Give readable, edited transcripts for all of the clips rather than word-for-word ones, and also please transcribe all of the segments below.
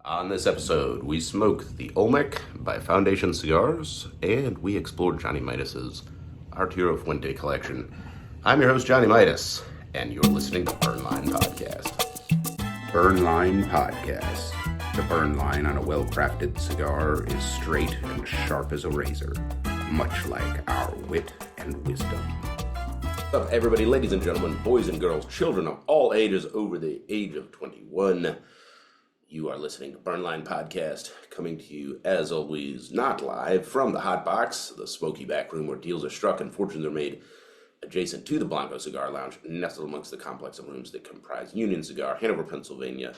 On this episode, we smoked the Olmec by Foundation Cigars, and we explored Johnny Midas's Arturo Fuente collection. I'm your host, Johnny Midas, and you're listening to Burn Line Podcast. Burn Line Podcast. The burn line on a well-crafted cigar is straight and sharp as a razor, much like our wit and wisdom. What's up, everybody, ladies and gentlemen, boys and girls, children of all ages over the age of 21. You are listening to Burn Line Podcast, coming to you, as always, not live from the Hot Box, the smoky back room where deals are struck and fortunes are made, adjacent to the Blanco Cigar Lounge, nestled amongst the complex of rooms that comprise Union Cigar, Hanover, Pennsylvania,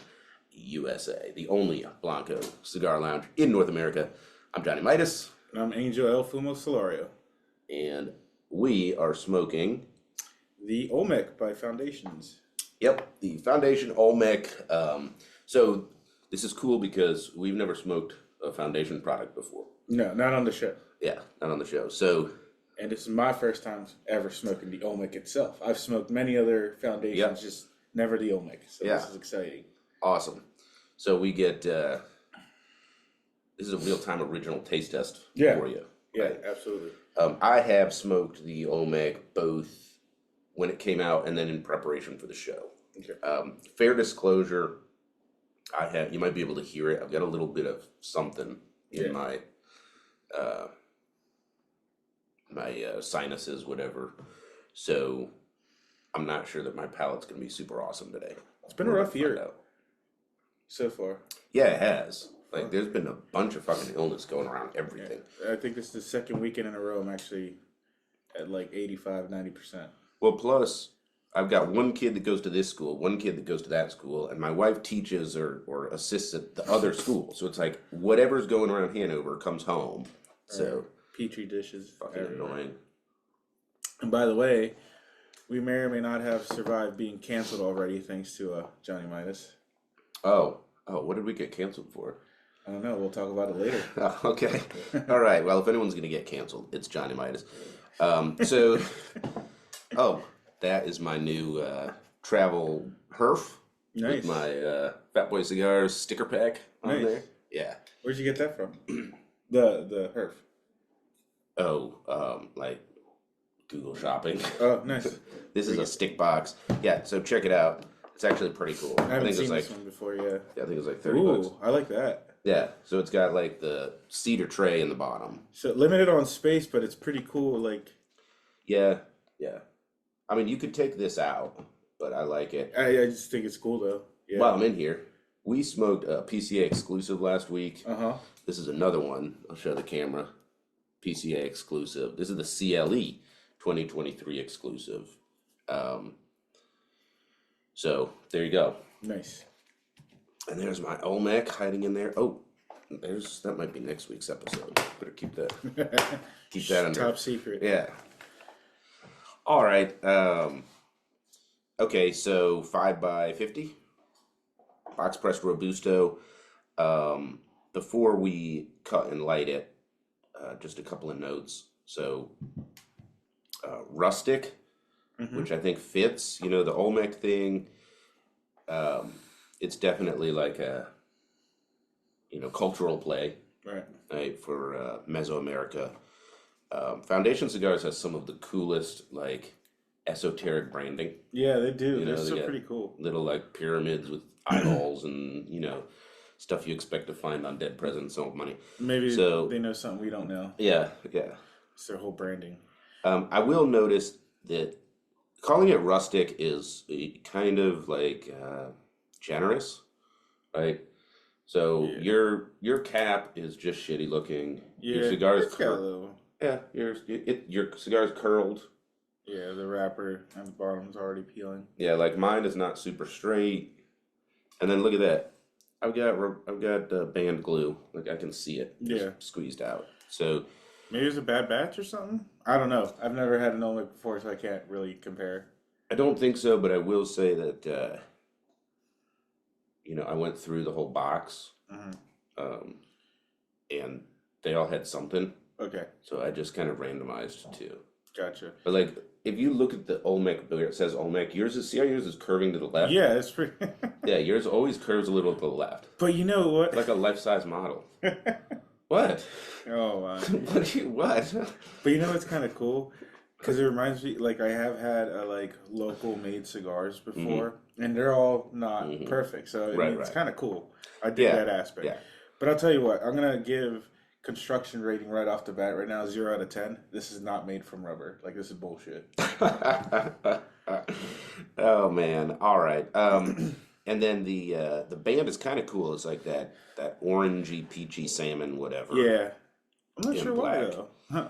USA, the only Blanco Cigar Lounge in North America. I'm Johnny Midas. And I'm Angel El Fumo Solario. And we are smoking the Olmec by Foundations. Yep, the Foundation Olmec. So this is cool because we've never smoked a Foundation product before. No, not on the show. Yeah, not on the show. So, and this is my first time ever smoking the Olmec itself. I've smoked many other Foundations, just never the Olmec. So This is exciting. Awesome. So we get, this is a real-time original taste test for you. Yeah, right? Absolutely. I have smoked the Olmec both when it came out and then in preparation for the show. Okay. Fair disclosure, you might be able to hear it. I've got a little bit of something in my sinuses, whatever. So I'm not sure that my palate's going to be super awesome today. It's been a rough year so far. Yeah, it has. Like, there's been a bunch of fucking illness going around everything. Yeah. I think this is the second weekend in a row I'm actually at like 85, 90%. Well, plus, I've got one kid that goes to this school, one kid that goes to that school, and my wife teaches or assists at the other school. So it's like, whatever's going around Hanover comes home. So Petri dishes. Fucking annoying. And by the way, we may or may not have survived being canceled already thanks to Johnny Midas. Oh, what did we get canceled for? I don't know. We'll talk about it later. Oh, okay. All right. Well, if anyone's going to get canceled, it's Johnny Midas. That is my new travel herf. Nice. With my Fat Boy Cigars sticker pack on there. Yeah. Where'd you get that from? The herf. Oh, like Google Shopping. Oh, nice. This is a stick box. Yeah, so check it out. It's actually pretty cool. I haven't seen this one before, yeah. Yeah, I think it was like $30. I like that. Yeah, so it's got like the cedar tray in the bottom. So limited on space, but it's pretty cool. Like, yeah. I mean, you could take this out, but I like it. I just think it's cool though. Yeah. While I'm in here, we smoked a PCA exclusive last week. This is another one. I'll show the camera. PCA exclusive. This is the CLE 2023 exclusive. So there you go. Nice. And there's my Olmec hiding in there. Oh, that might be next week's episode. Better keep that under top secret. Yeah. All right. Okay, so 5x50 box pressed robusto. Before we cut and light it, just a couple of notes. So rustic, which I think fits. You know, the Olmec thing. It's definitely like a, cultural play, right for Mesoamerica. Foundation Cigars has some of the coolest, like, esoteric branding. Yeah, they do. They're so pretty cool. Little, like, pyramids with eyeballs and, stuff you expect to find on Dead Presidents Don't Have Money. Maybe they know something we don't know. Yeah. It's their whole branding. I will notice that calling it rustic is kind of, like, generous, right? So your cap is just shitty looking. Yeah, your cigar's curled. Yeah, your cigar's curled. Yeah, the wrapper and the bottom's already peeling. Yeah, like mine is not super straight. And then look at that. I've got band glue. Like I can see it. Squeezed out. So maybe it's a bad batch or something. I don't know. I've never had an Olmec before, so I can't really compare. I don't think so, but I will say that I went through the whole box, and they all had something. Okay. So I just kind of randomized two. Gotcha. But like, if you look at the Olmec, where it says Olmec, yours is, see how yours is curving to the left? Yeah, it's pretty. Yeah, yours always curves a little to the left. But you know what? Like a life-size model. What? Oh, wow. What? But you know what's kind of cool? Because it reminds me, like, I have had like local made cigars before, and they're all not perfect. So it's kind of cool. I dig that aspect. Yeah. But I'll tell you what, I'm gonna give construction rating right off the bat right now 0 out of 10. This is not made from rubber. Like, this is bullshit. Oh man! All right. And then the band is kind of cool. It's like that orangey, peachy salmon, whatever. Yeah. I'm not sure why though. Huh.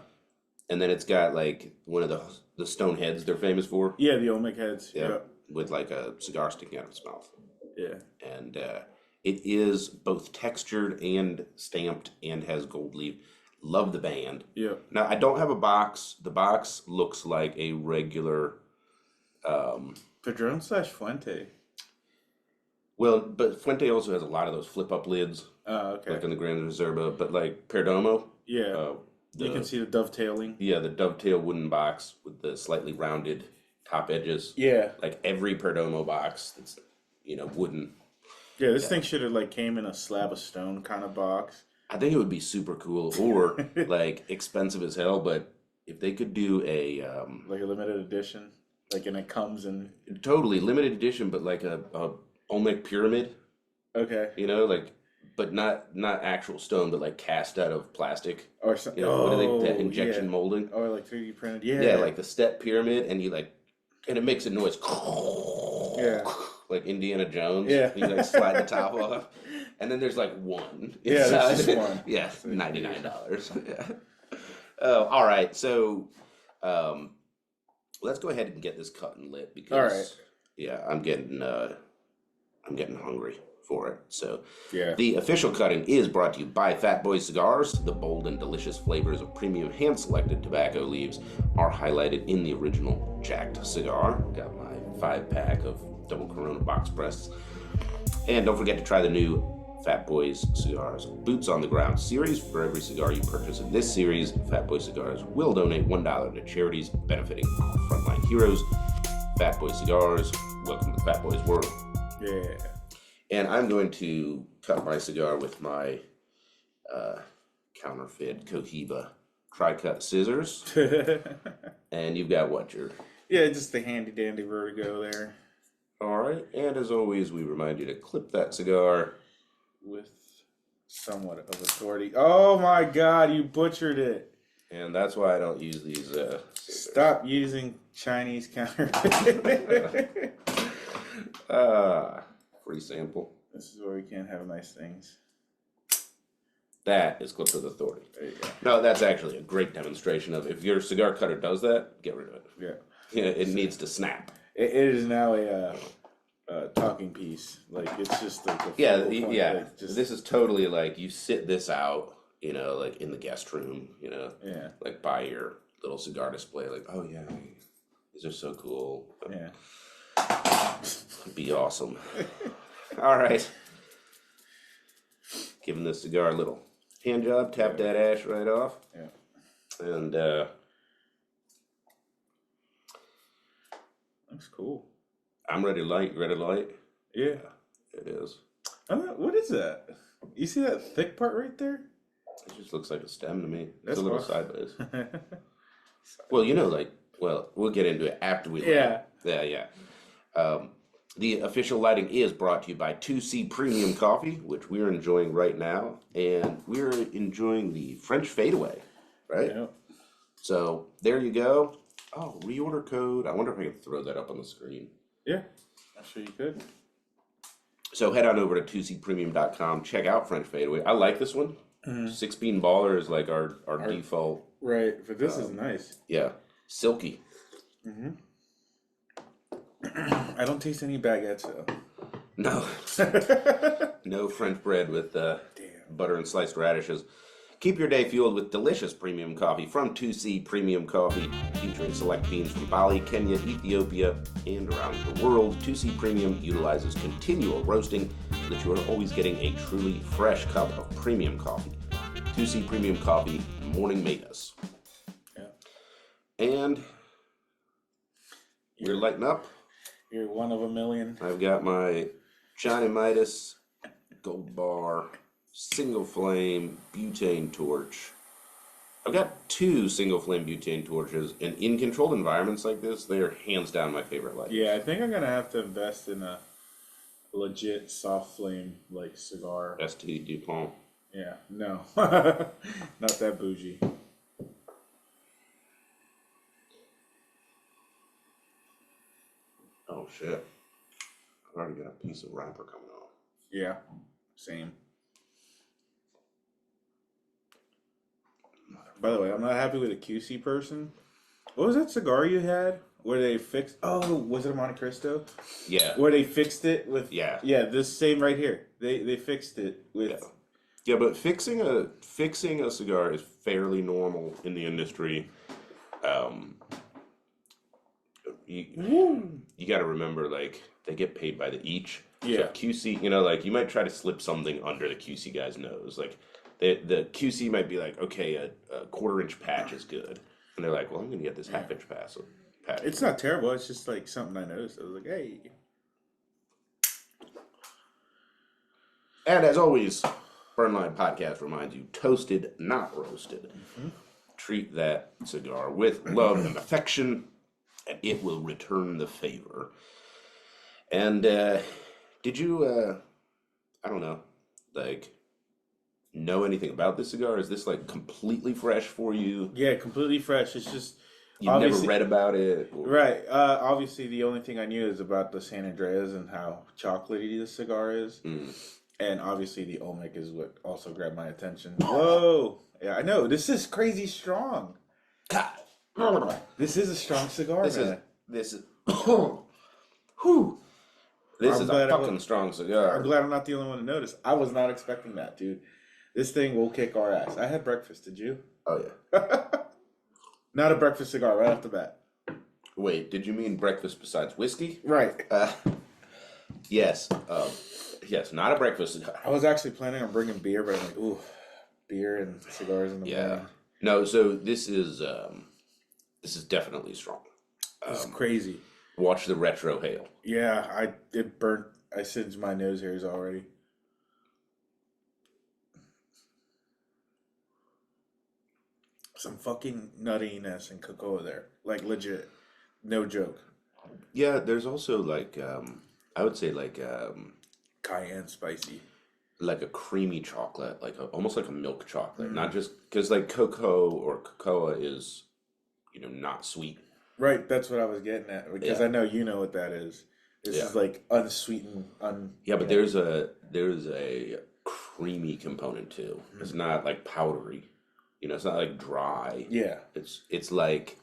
And then it's got like one of the stone heads they're famous for. Yeah, the Olmec heads. Yeah. With like a cigar sticking out of its mouth. Yeah. And it is both textured and stamped and has gold leaf. Love the band. Yeah. Now I don't have a box. The box looks like a regular Padron / Fuente. Well, but Fuente also has a lot of those flip-up lids. Oh, okay. Like in the Grand Reserva, but like Perdomo. Yeah. You can see the dovetailing. Yeah, the dovetail wooden box with the slightly rounded top edges. Yeah. Like every Perdomo box that's, wooden. Yeah, this thing should have like came in a slab of stone kind of box. I think it would be super cool or like expensive as hell, but if they could do a like a limited edition, like, and it comes in totally limited edition, but like a Olmec pyramid. Okay. But not actual stone, but like cast out of plastic. Or something. What are they? That injection molding. Or like 3D printed. Yeah. Yeah, like the step pyramid, and and it makes a noise. Yeah. Like Indiana Jones. Yeah. You like slide the top off, and then there's like one. Yeah, there's just one. Yeah, $99. Yeah. Oh, all right. So, let's go ahead and get this cut and lit because. All right. Yeah, I'm getting hungry for it. So, yeah. The official cutting is brought to you by Fat Boy Cigars. The bold and delicious flavors of premium hand-selected tobacco leaves are highlighted in the original jacked cigar. Got my 5-pack of double Corona box press. And don't forget to try the new Fat Boys Cigars Boots on the Ground series. For every cigar you purchase in this series, Fat Boy Cigars will donate $1 to charities benefiting frontline heroes. Fat Boy Cigars, welcome to the Fat Boys world. Yeah. And I'm going to cut my cigar with my counterfeit Cohiba tri-cut scissors. And you've got what, Yeah, just the handy dandy Vertigo there. All right. And as always, we remind you to clip that cigar with somewhat of authority. Oh my God, you butchered it. And that's why I don't use these. Stop using Chinese counterfeit. Free sample. This is where we can't have nice things. That is clipped with authority. There you go. No, that's actually a great demonstration of if your cigar cutter does that, get rid of it. Yeah. Yeah, it needs to snap. It is now a talking piece. Like, it's just like yeah. Like, This is totally like you sit this out, like in the guest room, Yeah. like by your little cigar display. Like, oh yeah, these are so cool. Yeah. It'd be awesome. All right. Giving this cigar a little hand job, tap that ash right off. Yeah. And looks cool. I'm ready to light. You ready to light? Yeah. It is. What is that? You see that thick part right there? It just looks like a stem to me. That's it's a little sideways. Well, we'll get into it after we light. Yeah. The official lighting is brought to you by 2C Premium Coffee, which we're enjoying right now. And we're enjoying the French Fadeaway, right? Yeah. So there you go. Oh, reorder code. I wonder if I can throw that up on the screen. Yeah, I'm sure you could. So head on over to 2cpremium.com. Check out French Fadeaway. I like this one. 6-bean baller is like our default. Right, but this is nice. Yeah. Silky. Mm-hmm. I don't taste any baguettes though. No. No French bread with butter and sliced radishes. Keep your day fueled with delicious premium coffee from 2C Premium Coffee, featuring select beans from Bali, Kenya, Ethiopia, and around the world. 2C Premium utilizes continual roasting so that you are always getting a truly fresh cup of premium coffee. 2C Premium Coffee, Morning Midas. Yeah. And we're lighting up. You're one of a million. I've got my Johnny Midas Gold Bar single flame butane torch. I've got 2 single flame butane torches, and in controlled environments like this, they are hands down my favorite lighters. Yeah, I think I'm gonna have to invest in a legit soft flame like cigar. ST Dupont. Yeah, no, not that bougie. Oh shit! I've already got a piece of wrapper coming off. Yeah, same. By the way, I'm not happy with a QC person. What was that cigar you had? Where they fixed? Oh, was it a Monte Cristo? Yeah. Where they fixed it with? Yeah. Yeah, this same right here. They fixed it with. Yeah. Yeah, but fixing a cigar is fairly normal in the industry. You got to remember, like, they get paid by the each. Yeah. So QC, like, you might try to slip something under the QC guy's nose. Like, the QC might be like, okay, a quarter-inch patch is good. And they're like, well, I'm going to get this half-inch patch. It's not terrible. It's just, like, something I noticed. I was like, hey. And as always, Burnline Podcast reminds you, toasted, not roasted. Mm-hmm. Treat that cigar with love and affection, and it will return the favor. And did you, I don't know, like, know anything about this cigar? Is this, like, completely fresh for you? Yeah, completely fresh. It's just... You've never read about it? Or... Right. Obviously, the only thing I knew is about the San Andreas and how chocolatey the cigar is. Mm. And obviously, the Olmec is what also grabbed my attention. Whoa! Yeah, I know. This is crazy strong. God. This is a strong cigar, man. This is a fucking strong cigar. I'm glad I'm not the only one to notice. I was not expecting that, dude. This thing will kick our ass. I had breakfast. Did you? Oh, yeah. Not a breakfast cigar right off the bat. Wait, did you mean breakfast besides whiskey? Right. Yes. Yes, not a breakfast cigar. I was actually planning on bringing beer, but I'm like, ooh, beer and cigars in the morning. No, so this is definitely strong. It's crazy. Watch the retro hail. Yeah, it burnt. I singed my nose hairs already. Some fucking nuttiness and cocoa there. Like, legit. No joke. Yeah, there's also, like, I would say, like... cayenne spicy. Like a creamy chocolate. Almost like a milk chocolate. Not just... Because, like, cocoa or cocoa is, not sweet. Right, that's what I was getting at. Because I know you know what that is. This is, like, unsweetened. Yeah, but there's a creamy component, too. Mm-hmm. It's not, like, powdery. It's not like dry. Yeah. It's like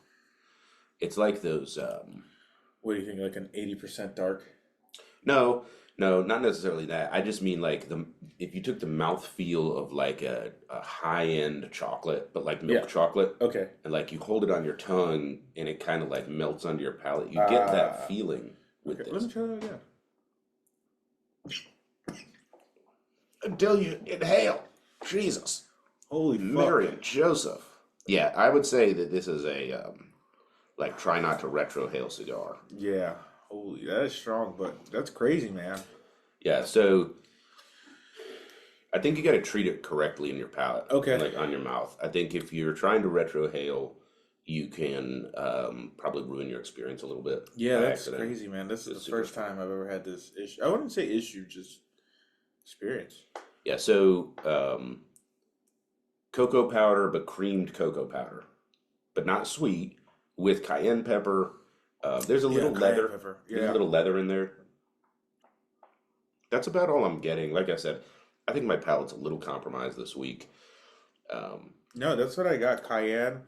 those. What do you think? Like an 80% dark? No, not necessarily that. I just mean like if you took the mouthfeel of like a high end chocolate, but like milk chocolate. Okay. And like you hold it on your tongue and it kind of like melts under your palate. You get that feeling with this. Let me try that again. Until you inhale. Jesus. Holy fuck. Mary and Joseph. Yeah, I would say that this is a, like, try not to retrohale cigar. Yeah. Holy, that is strong, but that's crazy, man. Yeah, so I think you got to treat it correctly in your palate. Okay. Like, on your mouth. I think if you're trying to retrohale, you can probably ruin your experience a little bit. Yeah, that's crazy, man. This is the first time I've ever had this issue. I wouldn't say issue, just experience. Yeah, so... cocoa powder, but creamed cocoa powder, but not sweet, with cayenne pepper. There's a little leather. Pepper. Yeah. There's a little leather in there. That's about all I'm getting. Like I said, I think my palate's a little compromised this week. No, that's what I got. Cayenne,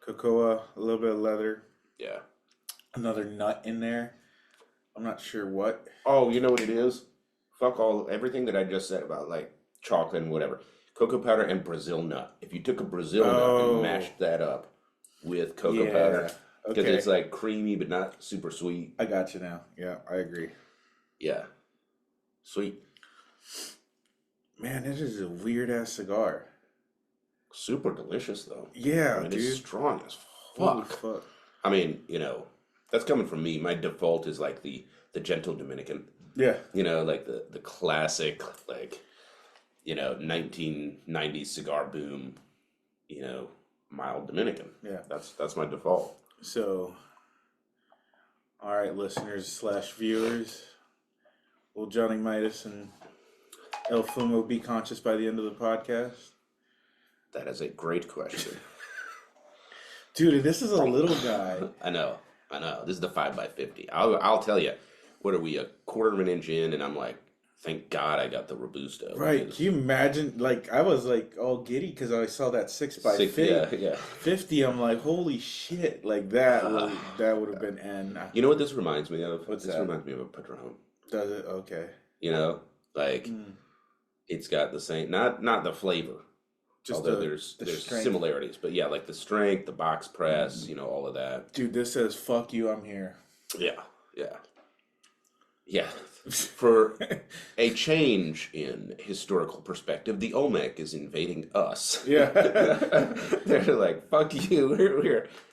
cocoa, a little bit of leather. Yeah. Another nut in there. I'm not sure what. Oh, you know what it is? Fuck everything that I just said about like chocolate and whatever. Cocoa powder and Brazil nut. If you took a Brazil nut and mashed that up with cocoa powder, because it's like creamy but not super sweet. I got you now. Yeah, I agree. Yeah. Sweet. Man, it is a weird ass cigar. Super delicious though. Yeah, I mean, dude. It's strong as fuck. I mean, that's coming from me. My default is like the gentle Dominican. Yeah. Like the classic, like, 1990s cigar boom, mild Dominican. Yeah. That's my default. So, all right, listeners / viewers, will Johnny Midas and El Fumo be conscious by the end of the podcast? That is a great question. Dude, this is a little guy. I know. This is the 5x50. I'll tell you, what are we, a quarter of an inch in, and I'm like, thank God I got the robusto. Right? Can you imagine? Like, I was like all giddy because I saw that 6x50. Yeah. 50. I'm like, holy shit! Like that would have been N. You know what this reminds me of? What's this that? reminds me of a Padron. Does it? Okay. It's got the same, not the flavor. Just although there's similarities, but yeah, like the strength, the box press, all of that. Dude, this says "fuck you, I'm here." Yeah. For a change in historical perspective, the Olmec is invading us. Yeah. They're like, fuck you,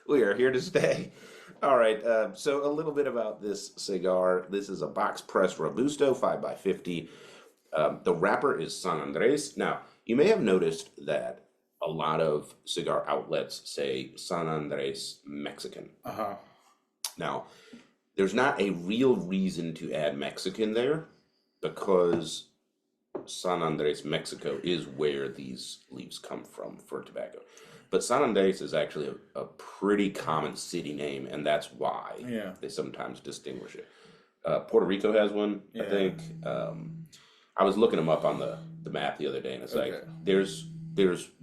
we are here to stay. All right, so a little bit about this cigar. This is a box press Robusto 5x50. The wrapper is San Andres. Now, you may have noticed that a lot of cigar outlets say San Andres Mexican. Uh-huh. Now, there's not a real reason to add Mexican there because San Andres, Mexico is where these leaves come from for tobacco. But San Andres is actually a pretty common city name, and that's why they sometimes distinguish it. Puerto Rico has one, I think. I was looking them up on the map the other day, and it's like there's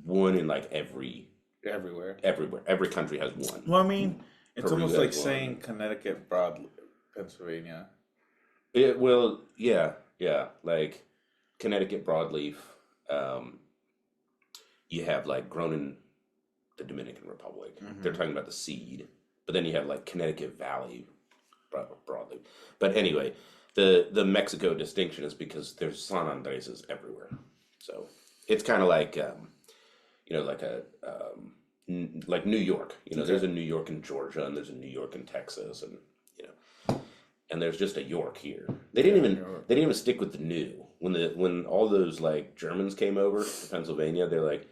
one in like everywhere. Every country has one. Well, I mean, it's Peru almost like has one. saying Connecticut, broadly, Pennsylvania. Yeah. Like Connecticut broadleaf. You have like grown in the Dominican Republic. Mm-hmm. They're talking about the seed, but then you have like Connecticut Valley broadleaf. But anyway, the Mexico distinction is because there's San Andreses everywhere. So it's kind of like like New York. There's a New York in Georgia, and there's a New York in Texas, and and there's just a York here. They didn't even stick with the new. When all those like Germans came over to Pennsylvania, they're like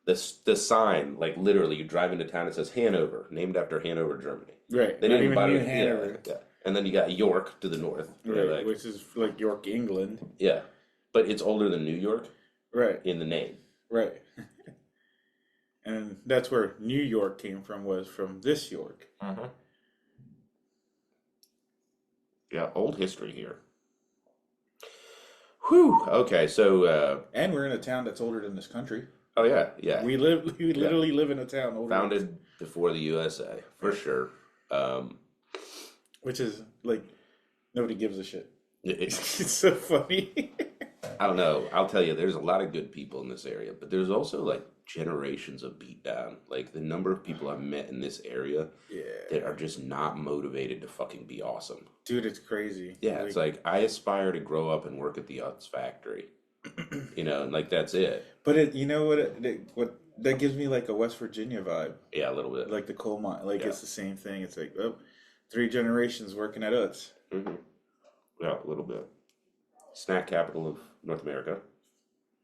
the sign, like literally you drive into town, it says Hanover, named after Hanover, Germany. Right. They didn't even bother Hanover. Yeah. And then you got York to the north. Right, which is like York, England. Yeah. But it's older than New York. Right. In the name. Right. And that's where New York came from, was from this York. Uh-huh. Yeah, old history here. Whew. Okay, so and we're in a town that's older than this country. Oh yeah. We literally live in a town older founded before the USA, for sure. Which is like nobody gives a shit. It's so funny. I don't know. I'll tell you, there's a lot of good people in this area, but there's also like generations of beatdown. Like the number of people I've met in this area that are just not motivated to fucking be awesome. Dude, it's crazy. Yeah, it's like I aspire to grow up and work at the Utz factory. Like that's it. But what that gives me like a West Virginia vibe. Yeah, a little bit. Like the coal mine. Like it's the same thing. It's like 3 generations working at Utz. Mm-hmm. Yeah, a little bit. Snack capital of North America.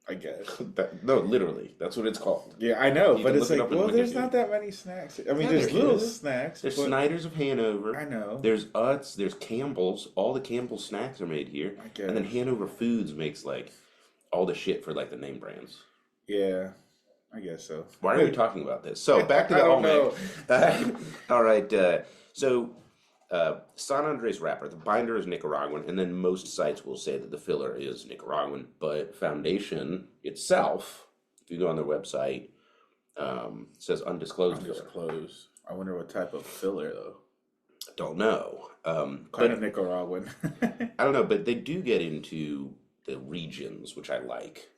I guess. No, literally. That's what it's called. Yeah, I know. But it's like, there's not that many snacks. I mean, there's little snacks. There's Snyder's of Hanover. I know. There's Utz. There's Campbell's. All the Campbell's snacks are made here. I guess. And then Hanover Foods makes like all the shit for like the name brands. Yeah, I guess so. Why are we talking about this? So back to the Olmec. All right. So San Andres wrapper, the binder is Nicaraguan, and then most sites will say that the filler is Nicaraguan, but Foundation itself, if you go on their website, it says undisclosed filler. I wonder what type of filler though. Don't know. Kind of Nicaraguan. I don't know, but they do get into the regions, which I like,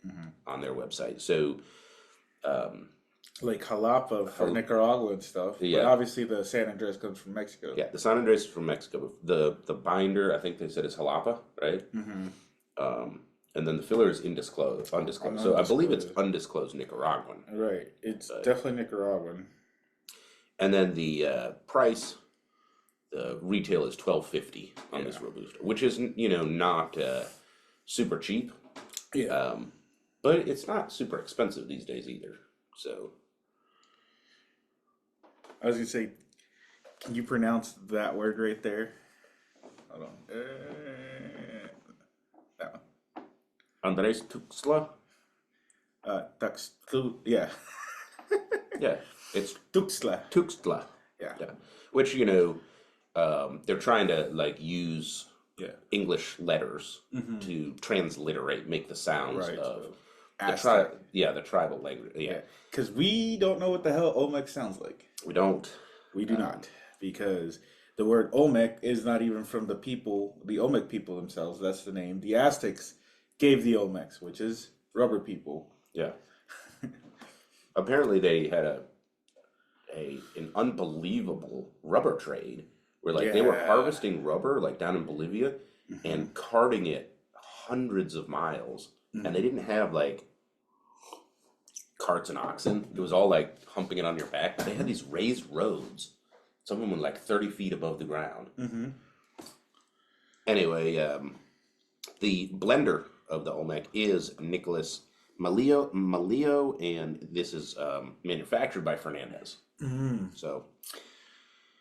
on their website. So like Jalapa for Nicaragua and stuff. Yeah. But obviously the San Andres comes from Mexico. Yeah, the San Andres is from Mexico. The binder, I think they said, is Jalapa, right? Mm-hmm. And then the filler is undisclosed. So I believe it's undisclosed Nicaraguan. Right. It's definitely Nicaraguan. And then the price, the retail is $12.50 on this robusto, which is not super cheap. Yeah. But it's not super expensive these days either. So I was gonna say, can you pronounce that word right there? Hold on. That one. Andres Tuxtla? Yeah. Yeah, it's Tuxtla. Tuxtla. Yeah. Which, they're trying to use English letters to transliterate, make the sounds of the tribal language. Yeah. Because we don't know what the hell Olmec sounds like. We don't. We do not. Because the word Olmec is not even from the Olmec people themselves. That's the name. The Aztecs gave the Olmecs, which is rubber people. Yeah. Apparently they had an unbelievable rubber trade where they were harvesting rubber down in Bolivia and carting it hundreds of miles, and they didn't have carts and oxen. It was all humping it on your back, but they had these raised roads. Some of them were 30 feet above the ground. Anyway, the blender of the Olmec is Nicholas Malio, and this is manufactured by Fernandez. So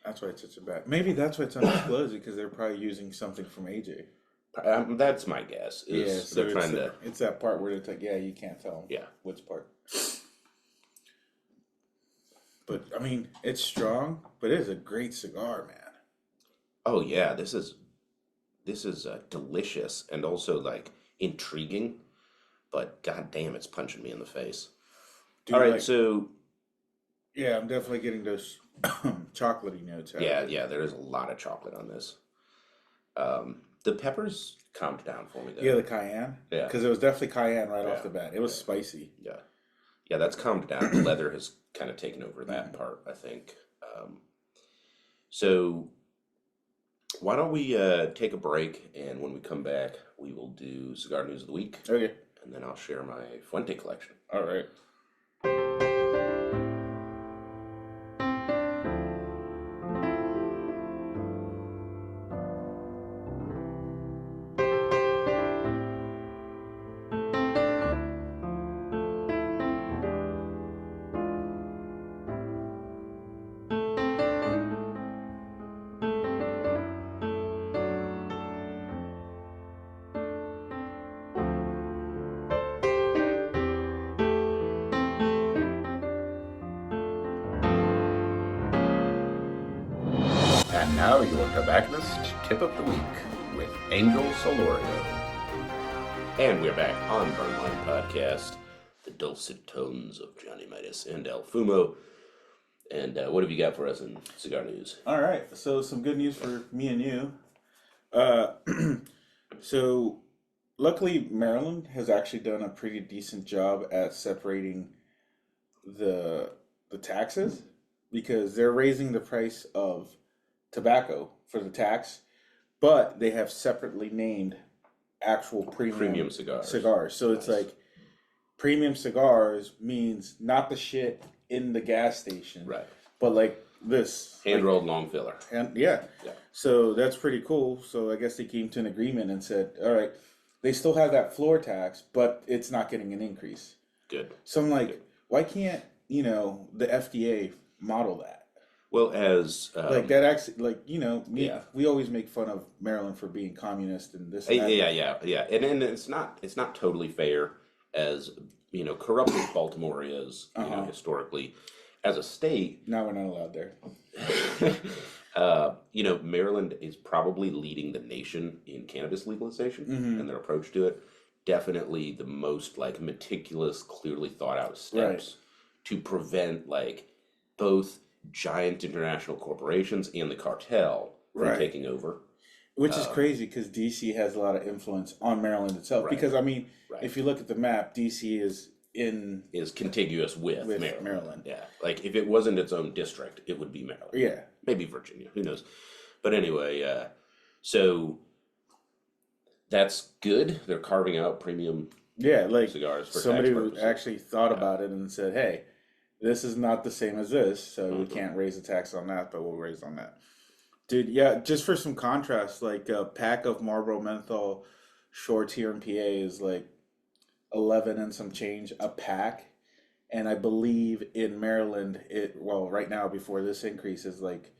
that's why it's such a bad. Maybe that's why it's undisclosed, because they're probably using something from AJ. That's my guess. So they're trying to. It's that part where it's you can't tell. Yeah, which part. But I mean, it's strong, but it is a great cigar, man. Oh yeah, this is delicious and also intriguing, but goddamn, it's punching me in the face. All right, so yeah, I'm definitely getting those chocolatey notes. Yeah, there is a lot of chocolate on this. The peppers calmed down for me though. Yeah, the cayenne. Yeah, because it was definitely cayenne right off the bat. It was spicy. Yeah, that's calmed down. The leather has kind of taken over that part, I think. So why don't we take a break, and when we come back, we will do Cigar News of the Week. Okay. And then I'll share my Fuente collection. All right. And now your tobacconist tip of the week with Angel Solorio. And we're back on Burnline Podcast, the dulcet tones of Johnny Midas and El Fumo. And what have you got for us in cigar news? All right, so some good news for me and you. So luckily, Maryland has actually done a pretty decent job at separating the taxes, because they're raising the price of tobacco for the tax, but they have separately named actual premium cigars. So it's premium cigars means not the shit in the gas station, right? But this hand-rolled long filler. And yeah. So that's pretty cool. So I guess they came to an agreement and said, all right, they still have that floor tax, but it's not getting an increase. Good. So I'm why can't the FDA model that? Well, as that actually, we always make fun of Maryland for being communist and this. And that. Yeah, and it's not totally fair, as corrupt as Baltimore is, historically, as a state. Now we're not allowed there. Maryland is probably leading the nation in cannabis legalization and their approach to it. Definitely the most meticulous, clearly thought out steps to prevent both giant international corporations and the cartel from taking over. Which is crazy, because DC has a lot of influence on Maryland itself. Right. Because if you look at the map, DC is contiguous with Maryland. Yeah, if it wasn't its own district, it would be Maryland. Yeah, maybe Virginia. Who knows? But anyway, so that's good. They're carving out premium. Yeah, cigars for somebody tax purposes. actually thought about it and said, "Hey, this is not the same as this, so we can't raise the tax on that, but we'll raise on that. Dude, yeah, just for some contrast, like a pack of Marlboro menthol shorts here in PA is like 11 and some change a pack. And I believe in Maryland, right now before this increase is like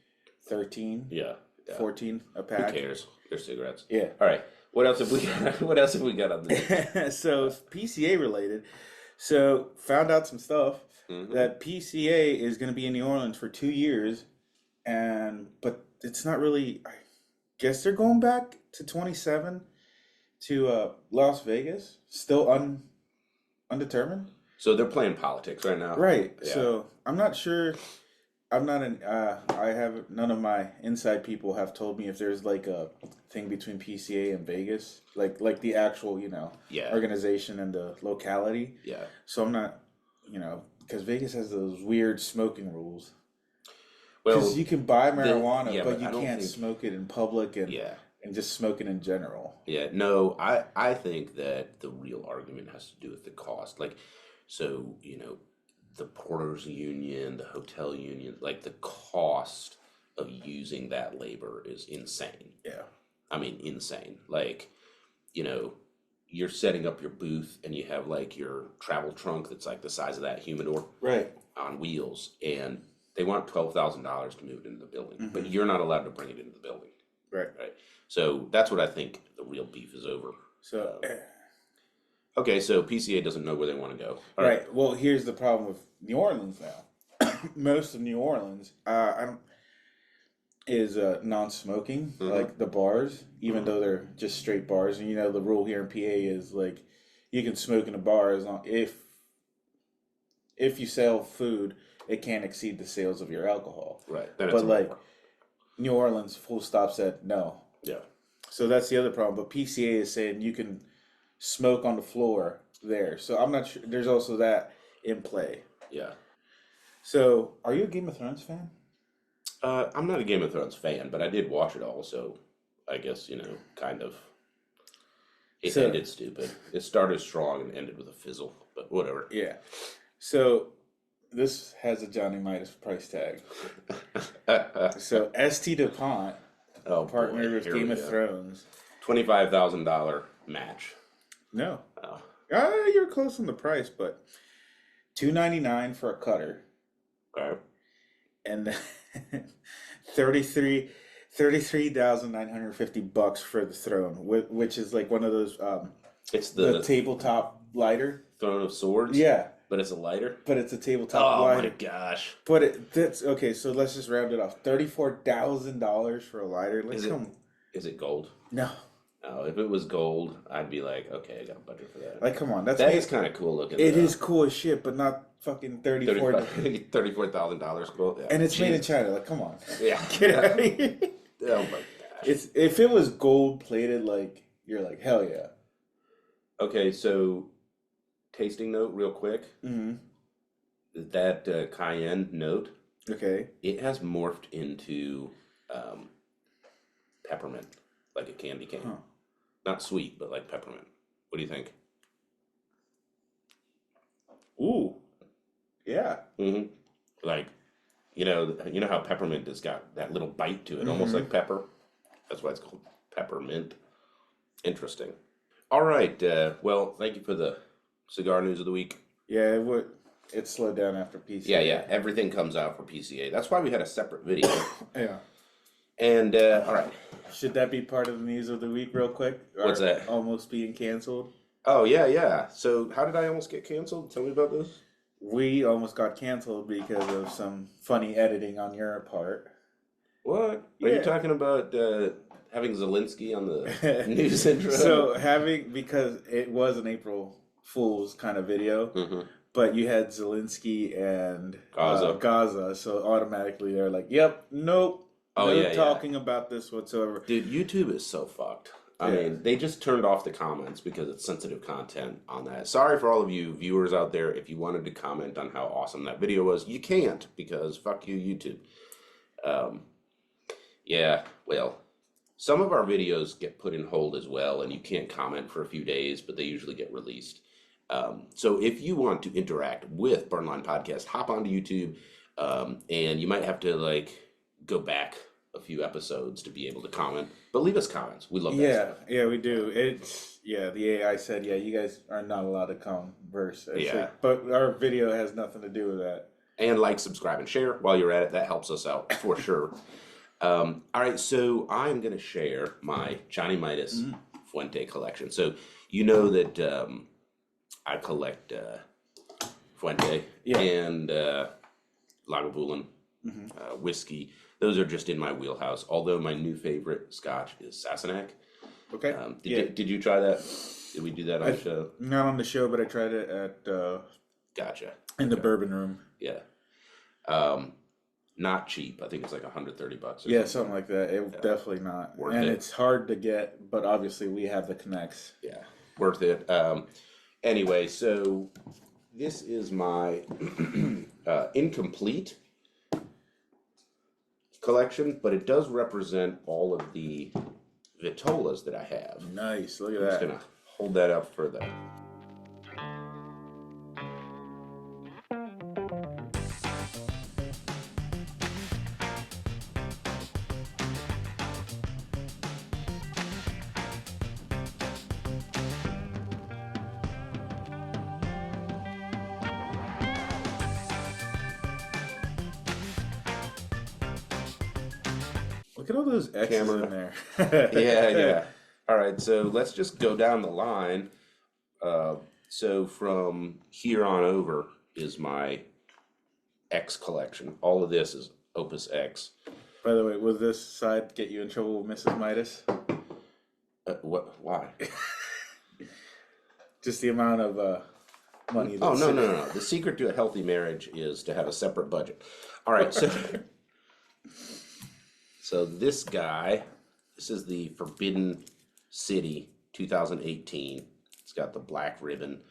13, yeah. 14 a pack. Who cares? They're cigarettes. Yeah. All right. What else have we got? What else have we got on this? So PCA related. So found out some stuff that PCA is going to be in New Orleans for 2 years, but it's not really. I guess they're going back to 27 to Las Vegas, still undetermined. So they're playing politics right now, right? Yeah. So I'm not sure. I'm not an. I have none of my inside people have told me if there's like a thing between PCA and Vegas, like the actual organization and the locality. Yeah. So I'm not, because Vegas has those weird smoking rules. Well, because you can buy marijuana, but you can't smoke it in public and just smoke it in general. Yeah. No, I think that the real argument has to do with the cost. Like, so the porters union, the hotel union, like the cost of using that labor is insane. Yeah. I mean, insane. Like, you're setting up your booth and you have like your travel trunk that's like the size of that humidor. Right. On wheels. And they want $12,000 to move it into the building, but you're not allowed to bring it into the building. Right. Right. So that's what I think the real beef is over. So. Okay, so PCA doesn't know where they want to go. All right. Well, here's the problem with New Orleans now. Most of New Orleans is non-smoking, like the bars, even though they're just straight bars. And the rule here in PA is like you can smoke in a bar as long if you sell food, it can't exceed the sales of your alcohol. Right. But like New Orleans, full stop said no. Yeah. So that's the other problem. But PCA is saying you can smoke on the floor there. So I'm not sure. There's also that in play. Yeah. So are you a Game of Thrones fan? I'm not a Game of Thrones fan, but I did watch it all. So I guess, kind of. It ended stupid. It started strong and ended with a fizzle, but whatever. Yeah. So this has a Johnny Midas price tag. So St. DuPont partnered with Game of Thrones. $25,000 match. No. Oh. You're close on the price, but $299 for a cutter. Okay. And $33,950 for the throne, which is like one of those. It's the tabletop lighter. Throne of Swords. Yeah. But it's a lighter. But it's a tabletop lighter. Oh my gosh. But that's okay. So let's just round it off. $34,000 for a lighter. Is it gold? No. Oh, if it was gold, I'd be like, okay, I got a budget for that. Like, come on, that is kind of cool looking. It is cool as shit, but not fucking $34,000 gold. Yeah. And it's made in China. Like, come on. Yeah. Get out of here. Oh my gosh. If it was gold plated, like you're like hell yeah. Okay, so tasting note, real quick. Mm-hmm. That cayenne note. Okay. It has morphed into peppermint, like a candy cane. Huh. Not sweet, but like peppermint. What do you think? Ooh. Yeah. Mm-hmm. Like, you know how peppermint has got that little bite to it, almost like pepper. That's why it's called peppermint. Interesting. All right. Well, thank you for the cigar news of the week. Yeah, it slowed down after PCA. Yeah. Everything comes out for PCA. That's why we had a separate video. Yeah. And, all right. Should that be part of the news of the week real quick? What's that? Almost being canceled. Oh, yeah. So how did I almost get canceled? Tell me about this. We almost got canceled because of some funny editing on your part. What? Are you talking about having Zelensky on the news intro? So because it was an April Fool's kind of video, but you had Zelensky and Gaza, so automatically they're like, yep, nope. Talking about this whatsoever. Dude, YouTube is so fucked. I mean, they just turned off the comments because it's sensitive content on that. Sorry for all of you viewers out there. If you wanted to comment on how awesome that video was, you can't because fuck you, YouTube. Yeah, well, some of our videos get put in hold as well, and you can't comment for a few days, but they usually get released. So if you want to interact with Burnline Podcast, hop onto YouTube, and you might have to like go back a few episodes to be able to comment, but leave us comments. We love that. Yeah, we do. The AI said, you guys are not allowed to converse. But our video has nothing to do with that. And like, subscribe, and share while you're at it. That helps us out for sure. All right, so I'm going to share my Johnny Midas Fuente collection. So you know that I collect Fuente and Lagavulin whiskey. Those are just in my wheelhouse. Although my new favorite Scotch is Sassenach. Okay. Did you try that? Did we do that on the show? Not on the show, but I tried it at. Gotcha. In the bourbon room. Yeah. Not cheap. I think it's like $130. Yeah, something like that. Definitely not. Worth it. It's hard to get, but obviously we have the connects. Yeah, worth it. Anyway, so this is my incomplete collection, but it does represent all of the Vitolas that I have. Nice, look at I'm that. just gonna hold that up for the. Look at all those X's in there. Yeah. All right, so let's just go down the line. So from here on over is my X collection. All of this is Opus X. By the way, will this side get you in trouble with Mrs. Midas? What? Why? Just the amount of money. Oh, no. The secret to a healthy marriage is to have a separate budget. All right, so this guy, this is the Forbidden City 2018. It's got the black ribbon.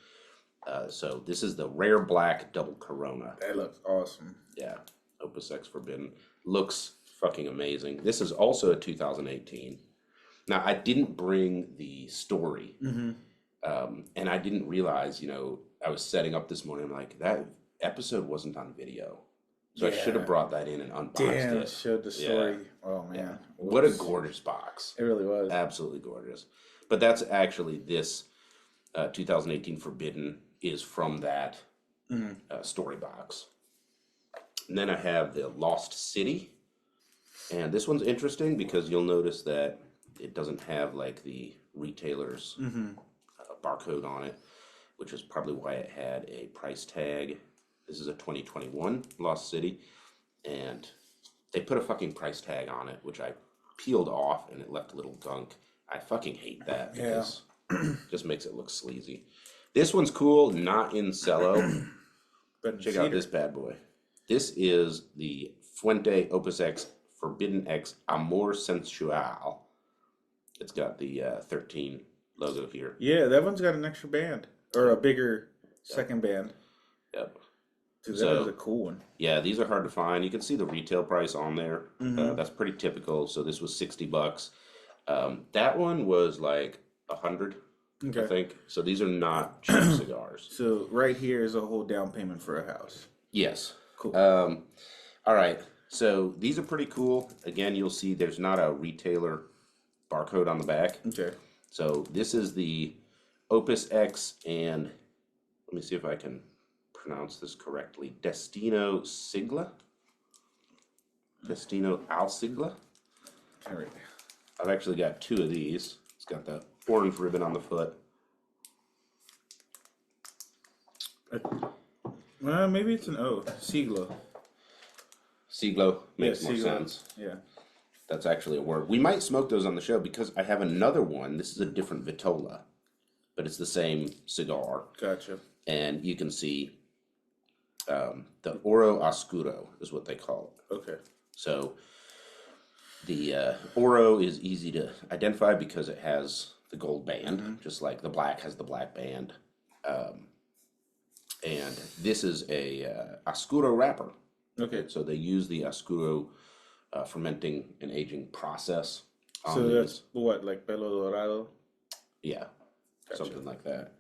So this is the rare black double Corona. That looks awesome. Yeah, Opus X Forbidden. Looks fucking amazing. This is also a 2018. Now, I didn't bring the story. And I didn't realize, I was setting up this morning. I'm like, that episode wasn't on video. So I should have brought that in and unboxed it. Showed the story. Yeah. Oh, man. Yeah. What a gorgeous box. It really was. Absolutely gorgeous. But that's actually this 2018 Forbidden is from that story box. And then I have the Lost City. And this one's interesting because you'll notice that it doesn't have like the retailer's barcode on it, which is probably why it had a price tag. This is a 2021 Lost City, and they put a fucking price tag on it, which I peeled off, and it left a little gunk. I fucking hate that because it just makes it look sleazy. This one's cool, not in cello. But check out this bad boy. This is the Fuente Opus X Forbidden X Amor Sensual. It's got the 13 logo here. Yeah, that one's got an extra band, or a bigger second band. Yep. Dude, that was a cool one. Yeah, these are hard to find. You can see the retail price on there. That's pretty typical. So this was $60. That one was like $100, I think. So these are not cheap cigars. So right here is a whole down payment for a house. Yes. Cool. All right. So these are pretty cool. Again, you'll see there's not a retailer barcode on the back. Okay. So this is the Opus X, and let me see if I can pronounce this correctly. Destino Sigla? Destino Al Sigla? All right. I've actually got two of these. It's got the orange ribbon on the foot. Maybe it's an O. Siglo. Siglo makes more sense. Yeah. That's actually a word. We might smoke those on the show because I have another one. This is a different Vitola, but it's the same cigar. Gotcha. And you can see the Oro Oscuro is what they call it. Okay. So the Oro is easy to identify because it has the gold band, just like the black has the black band. And this is a Oscuro wrapper. Okay. So they use the Oscuro fermenting and aging process. So that's what, like Pelo Dorado? Yeah, gotcha. Something like that.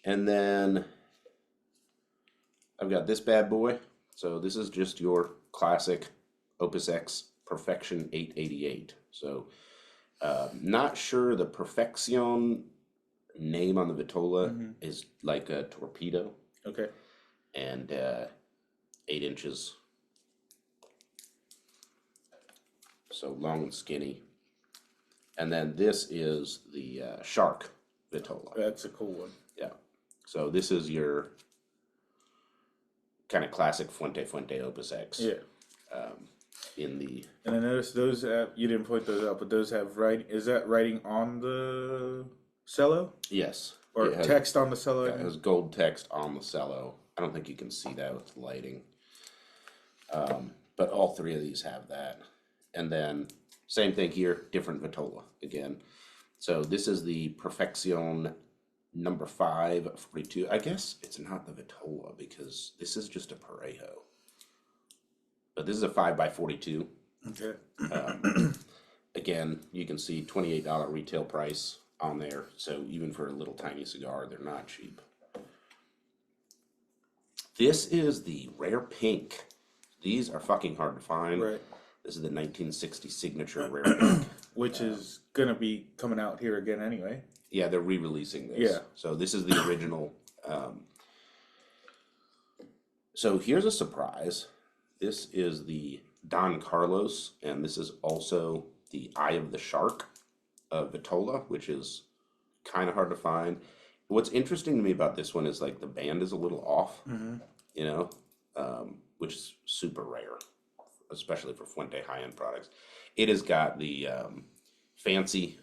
And then I've got this bad boy. So this is just your classic Opus X Perfection 888. So not sure the Perfection name on the Vitola is like a torpedo. Okay. And 8 inches. So long and skinny. And then this is the Shark Vitola. That's a cool one. Yeah. So this is your kind of classic Fuente Opus X. Yeah. In the... And I noticed those you didn't point those out, but those have writing. Is that writing on the cello? Yes. Or text on the cello? Yeah, it has gold text on the cello. I don't think you can see that with lighting. But all three of these have that. And then same thing here, different Vitola again. So this is the Perfection number 542. I guess it's not the Vitola because this is just a Parejo. But this is a 5x42. Okay. Again, you can see $28 retail price on there. So even for a little tiny cigar, they're not cheap. This is the Rare Pink. These are fucking hard to find. Right. This is the 1960 signature Rare Pink. Which is going to be coming out here again anyway. Yeah, they're re-releasing this. Yeah. So this is the original. So here's a surprise. This is the Don Carlos, and this is also the Eye of the Shark Vitola, which is kind of hard to find. What's interesting to me about this one is like the band is a little off, you know, which is super rare, especially for Fuente high-end products. It has got the fancy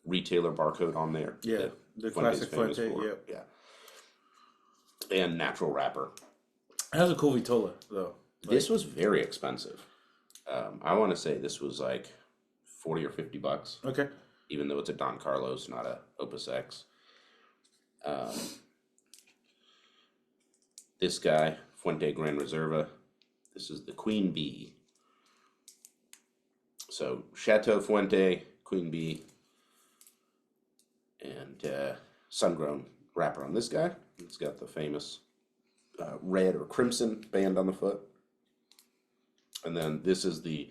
retailer barcode on there. Yeah, the classic Fuente, yeah. And natural wrapper. It has a cool Vitola, though. This was very expensive. I want to say this was like $40 or $50. Okay. Even though it's a Don Carlos, not a Opus X. This guy, Fuente Gran Reserva. This is the Queen Bee. So Chateau Fuente, Queen Bee, and sun-grown wrapper on this guy. It's got the famous red or crimson band on the foot. And then this is the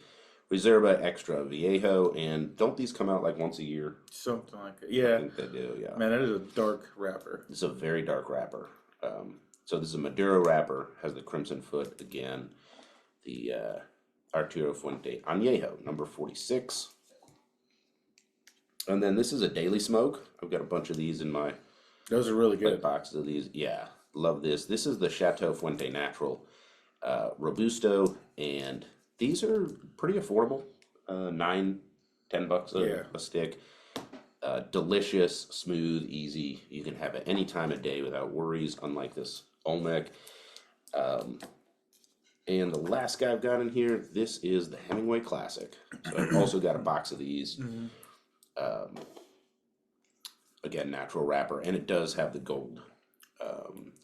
Reserva Extra Viejo. And don't these come out like once a year? Something like that. Yeah. I think they do, yeah. Man, that is a dark wrapper. This is a very dark wrapper. So this is a Maduro wrapper, has the crimson foot again. The Arturo Fuente Añejo, number 46. And then this is a daily smoke. I've got a bunch of these in my... Those are really good. Boxes of these. Yeah, love this. This is the Chateau Fuente Natural Robusto, and these are pretty affordable. $9, $10 a stick. Delicious, smooth, easy. You can have it any time of day without worries, unlike this Olmec. And the last guy I've got in here, this is the Hemingway Classic. So I've also got a box of these. Again, natural wrapper, and it does have the gold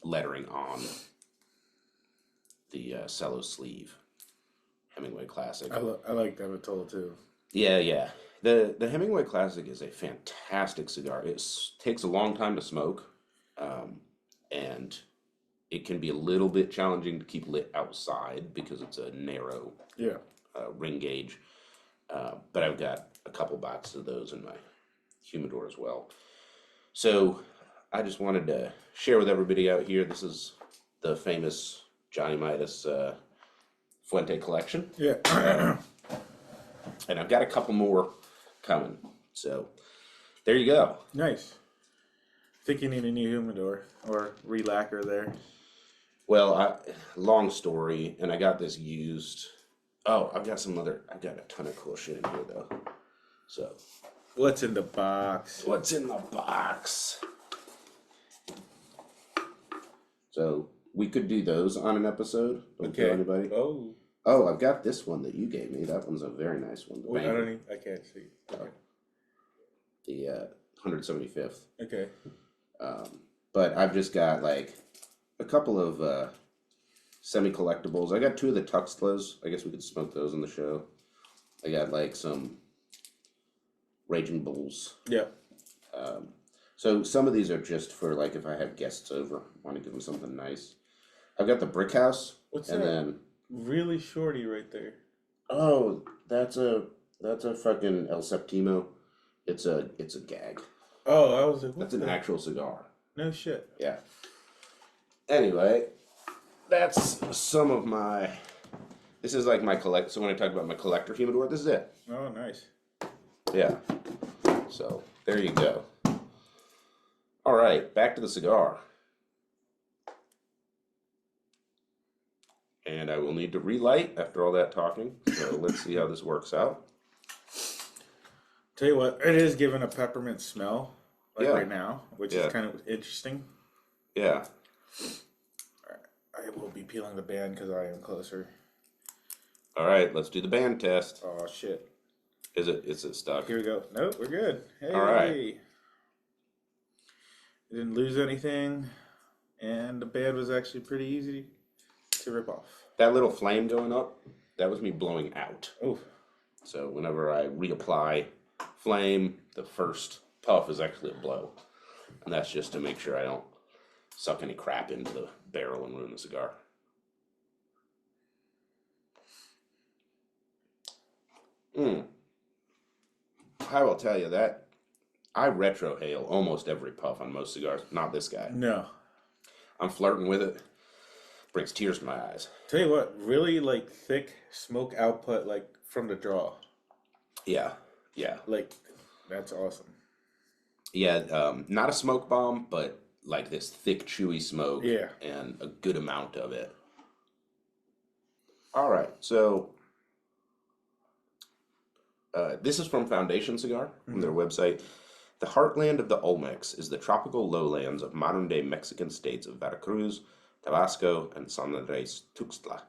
lettering on the cello sleeve. Hemingway Classic. I like that Vitola too. Yeah. The Hemingway Classic is a fantastic cigar. It takes a long time to smoke, and it can be a little bit challenging to keep lit outside because it's a narrow ring gauge. But I've got a couple boxes of those in my humidor as well. So I just wanted to share with everybody out here. This is the famous Johnny Midas Fuente collection. Yeah. And I've got a couple more coming. So there you go. Nice. Think you need a new humidor or re-lacquer there. Well, long story, and I got this used. Oh, I've got a ton of cool shit in here though. So what's in the box? What's in the box? So we could do those on an episode. Okay. Anybody? Oh, I've got this one that you gave me. That one's a very nice one. Wait, I can't see. Okay. The 175th. Okay. But I've just got like a couple of semi-collectibles. I got 2 of the Tuxtlas. I guess we could smoke those on the show. I got like some Raging Bulls. Yeah. So some of these are just for like if I have guests over, want to give them something nice. I've got the Brick House. What's and that? Then really shorty right there. Oh, that's a fucking El Septimo. It's a gag. Oh, I was like, that's an actual cigar. No shit. Yeah. Anyway, that's some of my. This is like my collect. So when I talk about my collector humidor, this is it. Oh, nice. Yeah. So there you go. All right, back to the cigar. And I will need to relight after all that talking. So let's see how this works out. Tell you what, it is giving a peppermint smell right now, which is kind of interesting. Yeah. I will be peeling the band because I am closer. All right, let's do the band test. Oh, shit. Is it stuck? Here we go. Nope, we're good. Hey. All right. Didn't lose anything, and the band was actually pretty easy to rip off. That little flame going up, that was me blowing out. Oh. So whenever I reapply flame, the first puff is actually a blow. And that's just to make sure I don't suck any crap into the barrel and ruin the cigar. I will tell you that I retrohale almost every puff on most cigars. Not this guy. No. I'm flirting with it. Brings tears to my eyes. Tell you what, really like thick smoke output like from the draw. Yeah. Yeah. Like, that's awesome. Yeah, not a smoke bomb, but like this thick, chewy smoke. Yeah. And a good amount of it. All right, so this is from Foundation Cigar, from their website. The heartland of the Olmecs is the tropical lowlands of modern-day Mexican states of Veracruz, Tabasco, and San Andres Tuxtla.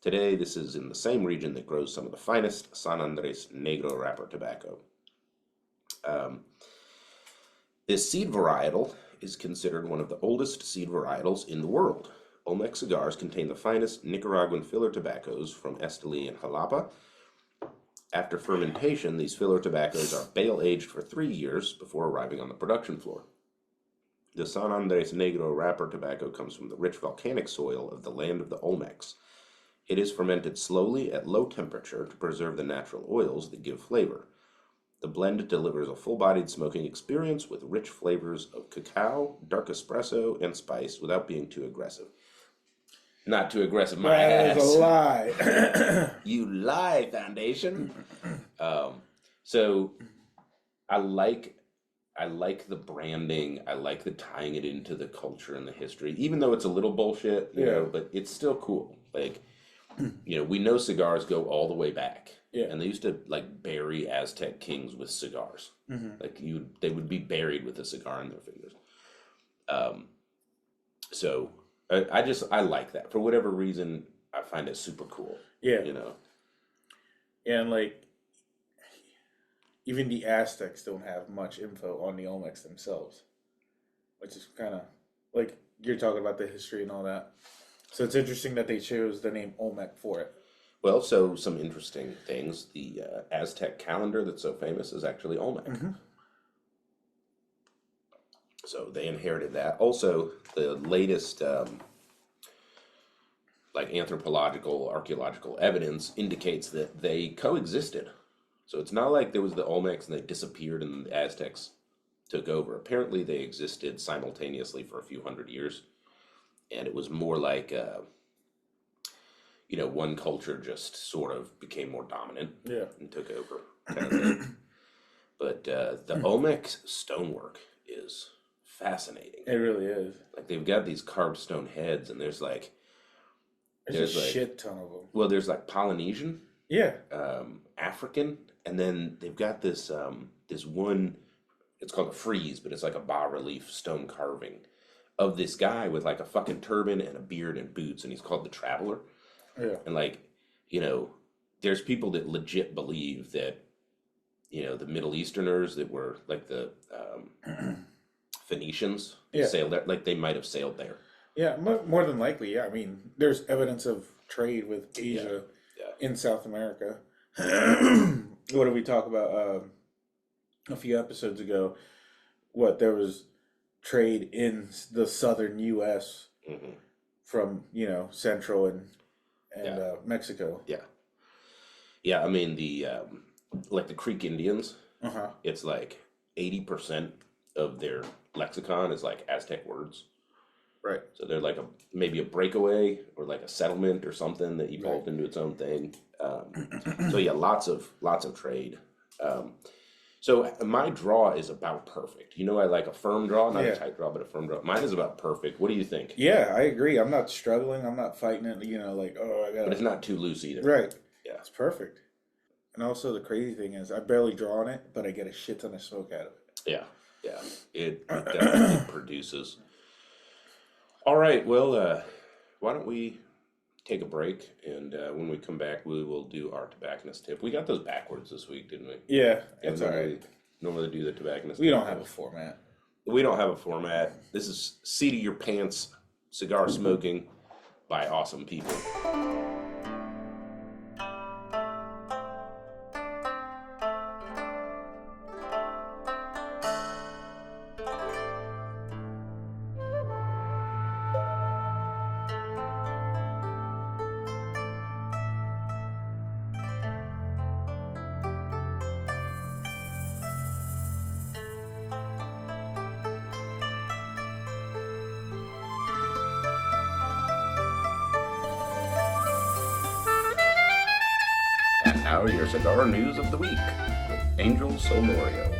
Today, this is in the same region that grows some of the finest San Andres Negro wrapper tobacco. This seed varietal is considered one of the oldest seed varietals in the world. Olmec cigars contain the finest Nicaraguan filler tobaccos from Esteli and Jalapa. After fermentation, these filler tobaccos are bale-aged for 3 years before arriving on the production floor. The San Andres Negro wrapper tobacco comes from the rich volcanic soil of the land of the Olmecs. It is fermented slowly at low temperature to preserve the natural oils that give flavor. The blend delivers a full-bodied smoking experience with rich flavors of cacao, dark espresso, and spice without being too aggressive. Not too aggressive, my ass. That is a lie. You lie, Foundation. So I like the branding. I like the tying it into the culture and the history, even though it's a little bullshit, you know, but it's still cool. Like, you know, we know cigars go all the way back. Yeah. And they used to like bury Aztec kings with cigars. Like they would be buried with a cigar in their fingers. So I like that. For whatever reason, I find it super cool. Yeah. You know. And like even the Aztecs don't have much info on the Olmecs themselves. Which is kinda like you're talking about the history and all that. So it's interesting that they chose the name Olmec for it. Well, so some interesting things. The Aztec calendar that's so famous is actually Olmec. So they inherited that. Also, the latest like anthropological, archaeological evidence indicates that they coexisted. So it's not like there was the Olmecs and they disappeared and the Aztecs took over. Apparently they existed simultaneously for a few hundred years. And it was more like... you know, one culture just sort of became more dominant and took over. Kind of thing. But the Olmec stonework is fascinating. It really is. Like they've got these carved stone heads, and there's a shit ton of them. Well, there's like Polynesian, African, and then they've got this this one. It's called a frieze, but it's like a bas relief stone carving of this guy with like a fucking turban and a beard and boots, and he's called the Traveler. Yeah. And like, you know, there's people that legit believe that, you know, the Middle Easterners that were like the Phoenicians sailed there, like they might have sailed there. Yeah, more than likely. Yeah, I mean, there's evidence of trade with Asia in South America. What did we talk about a few episodes ago? there was trade in the southern U.S. From Central and Mexico. Yeah. I mean the like the Creek Indians. It's like 80% of their lexicon is like Aztec words. Right. So they're like maybe a breakaway or like a settlement or something that evolved into its own thing. So yeah, lots of trade. So my draw is about perfect. I like a firm draw, not a tight draw, but a firm draw. Mine is about perfect. What do you think? Yeah, I agree. I'm not struggling. I'm not fighting it. Like, oh, I got. But it's not too loose either. Right. Yeah. It's perfect. And also the crazy thing is, I barely draw on it, but I get a shit ton of smoke out of it. Yeah. It definitely produces. All right. Well, why don't we take a break, and when we come back, we will do our tobacconist tip. We got those backwards this week, didn't we? Yeah, it's all right. Normally do the tobacconist. We don't have a format. We don't have a format. This is Seat of Your Pants cigar smoking by awesome people. Now your cigar news of the week with Angel Sonorio.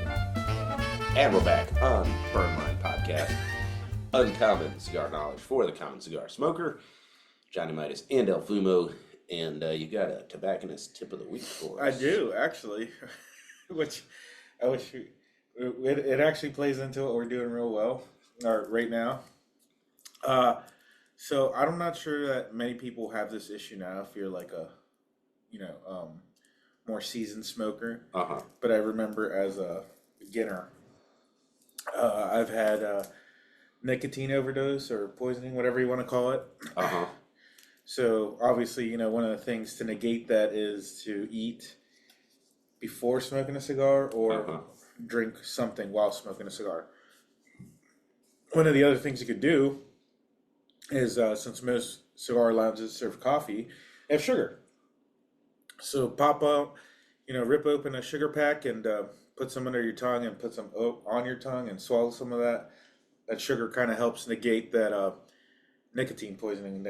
And we're back on Burn Line Podcast. Uncommon cigar knowledge for the common cigar smoker. Johnny Midas and El Fumo. And you got a tobacconist tip of the week for us. I do, actually. Which I wish it actually plays into what we're doing real well right now. So I'm not sure that many people have this issue now if you're like a more seasoned smoker. But I remember as a beginner, I've had nicotine overdose or poisoning, whatever you want to call it. So obviously, one of the things to negate that is to eat before smoking a cigar or drink something while smoking a cigar. One of the other things you could do is, since most cigar lounges serve coffee, they have sugar. So pop out, rip open a sugar pack and put some under your tongue and put some on your tongue and swallow some of that. That sugar kind of helps negate that nicotine poisoning,